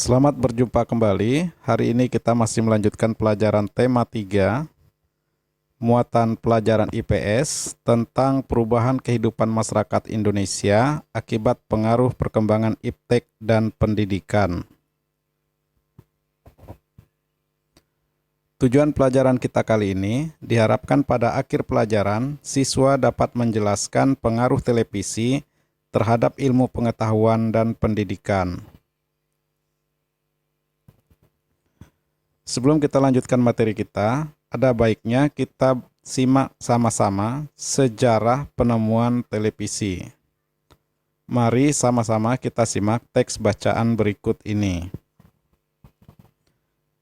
Selamat berjumpa kembali. Hari ini kita masih melanjutkan pelajaran tema 3, muatan pelajaran IPS tentang perubahan kehidupan masyarakat Indonesia akibat pengaruh perkembangan iptek dan pendidikan. Tujuan pelajaran kita kali ini diharapkan pada akhir pelajaran siswa dapat menjelaskan pengaruh televisi terhadap ilmu pengetahuan dan pendidikan. Sebelum kita lanjutkan materi kita, ada baiknya kita simak sama-sama sejarah penemuan televisi. Mari sama-sama kita simak teks bacaan berikut ini.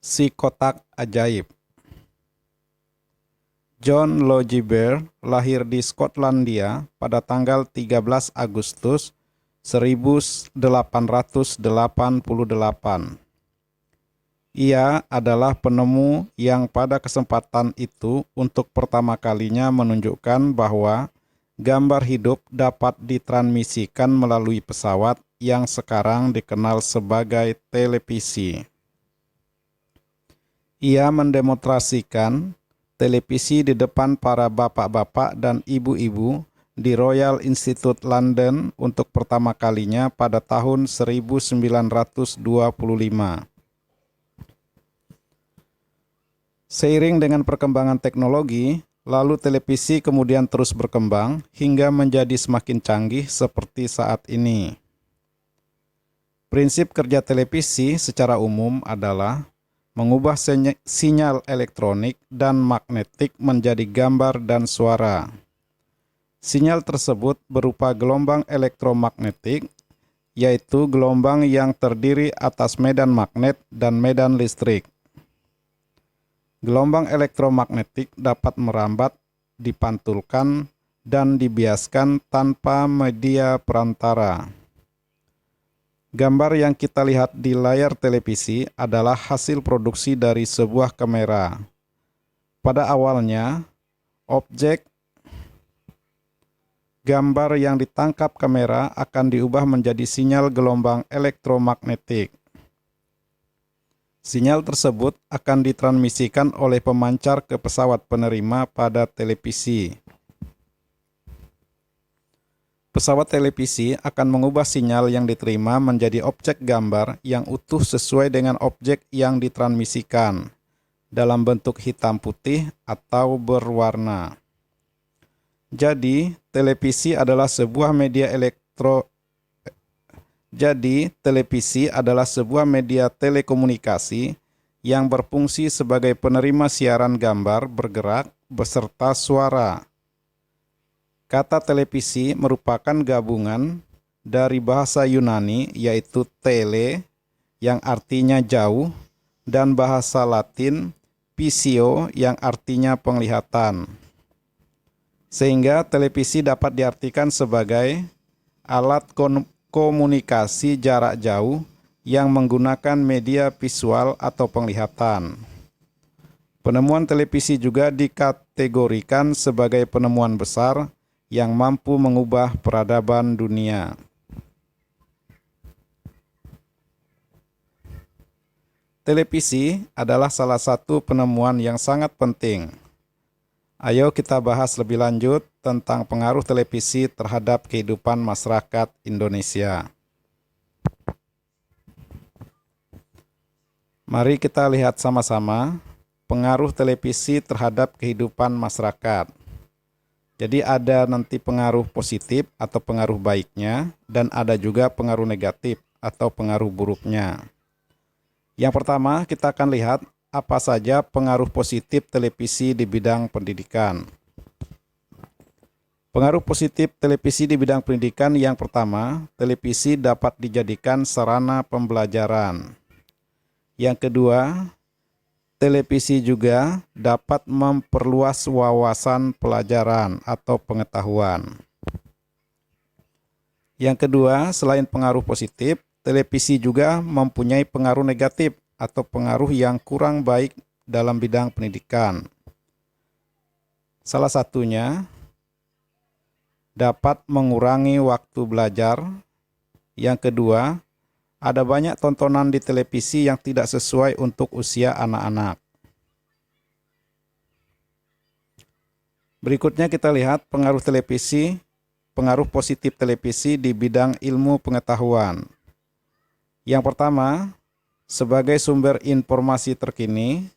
Si Kotak Ajaib. John Logie lahir di Skotlandia pada tanggal 13 Agustus 1888. Ia adalah penemu yang pada kesempatan itu untuk pertama kalinya menunjukkan bahwa gambar hidup dapat ditransmisikan melalui pesawat yang sekarang dikenal sebagai televisi. Ia mendemonstrasikan televisi di depan para bapak-bapak dan ibu-ibu di Royal Institute London untuk pertama kalinya pada tahun 1925. Seiring dengan perkembangan teknologi, lalu televisi kemudian terus berkembang hingga menjadi semakin canggih seperti saat ini. Prinsip kerja televisi secara umum adalah mengubah sinyal elektronik dan magnetik menjadi gambar dan suara. Sinyal tersebut berupa gelombang elektromagnetik, yaitu gelombang yang terdiri atas medan magnet dan medan listrik. Gelombang elektromagnetik dapat merambat, dipantulkan, dan dibiaskan tanpa media perantara. Gambar yang kita lihat di layar televisi adalah hasil produksi dari sebuah kamera. Pada awalnya, objek gambar yang ditangkap kamera akan diubah menjadi sinyal gelombang elektromagnetik. Sinyal tersebut akan ditransmisikan oleh pemancar ke pesawat penerima pada televisi. Pesawat televisi akan mengubah sinyal yang diterima menjadi objek gambar yang utuh sesuai dengan objek yang ditransmisikan, dalam bentuk hitam putih atau berwarna. Jadi, televisi adalah sebuah media telekomunikasi yang berfungsi sebagai penerima siaran gambar bergerak beserta suara. Kata televisi merupakan gabungan dari bahasa Yunani yaitu tele yang artinya jauh dan bahasa Latin visio yang artinya penglihatan. Sehingga televisi dapat diartikan sebagai alat komunikasi jarak jauh yang menggunakan media visual atau penglihatan. Penemuan televisi juga dikategorikan sebagai penemuan besar yang mampu mengubah peradaban dunia. Televisi adalah salah satu penemuan yang sangat penting. Ayo kita bahas lebih lanjut tentang pengaruh televisi terhadap kehidupan masyarakat Indonesia. Mari kita lihat sama-sama pengaruh televisi terhadap kehidupan masyarakat. Jadi ada nanti pengaruh positif atau pengaruh baiknya, dan ada juga pengaruh negatif atau pengaruh buruknya. Yang pertama kita akan lihat apa saja pengaruh positif televisi di bidang pendidikan. Pengaruh positif televisi di bidang pendidikan yang pertama, televisi dapat dijadikan sarana pembelajaran. Yang kedua, televisi juga dapat memperluas wawasan pelajaran atau pengetahuan. Yang kedua, selain pengaruh positif, televisi juga mempunyai pengaruh negatif atau pengaruh yang kurang baik dalam bidang pendidikan. Salah satunya dapat mengurangi waktu belajar. Yang kedua, Ada banyak tontonan di televisi yang tidak sesuai untuk usia anak-anak. Berikutnya kita lihat pengaruh televisi, pengaruh positif televisi di bidang ilmu pengetahuan. Yang pertama, sebagai sumber informasi terkini.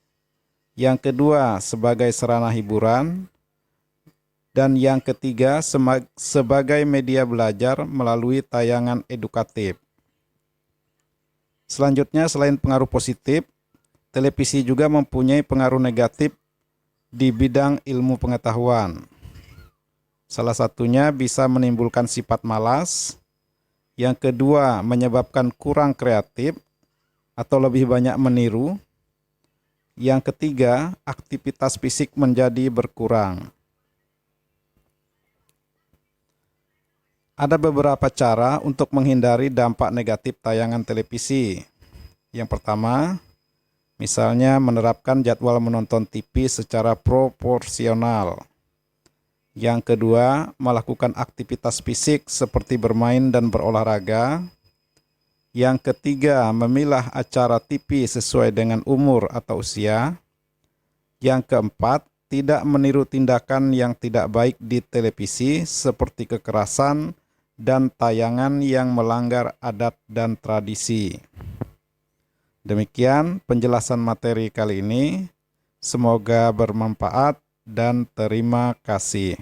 Yang kedua, sebagai sarana hiburan. Dan yang ketiga, sebagai media belajar melalui tayangan edukatif. Selanjutnya, selain pengaruh positif, televisi juga mempunyai pengaruh negatif di bidang ilmu pengetahuan. Salah satunya bisa menimbulkan sifat malas. Yang kedua, menyebabkan kurang kreatif atau lebih banyak meniru. Yang ketiga, aktivitas fisik menjadi berkurang. Ada beberapa cara untuk menghindari dampak negatif tayangan televisi. Yang pertama, misalnya menerapkan jadwal menonton TV secara proporsional. Yang kedua, melakukan aktivitas fisik seperti bermain dan berolahraga. Yang ketiga, memilah acara TV sesuai dengan umur atau usia. Yang keempat, tidak meniru tindakan yang tidak baik di televisi seperti kekerasan dan tayangan yang melanggar adat dan tradisi. Demikian penjelasan materi kali ini. Semoga bermanfaat dan terima kasih.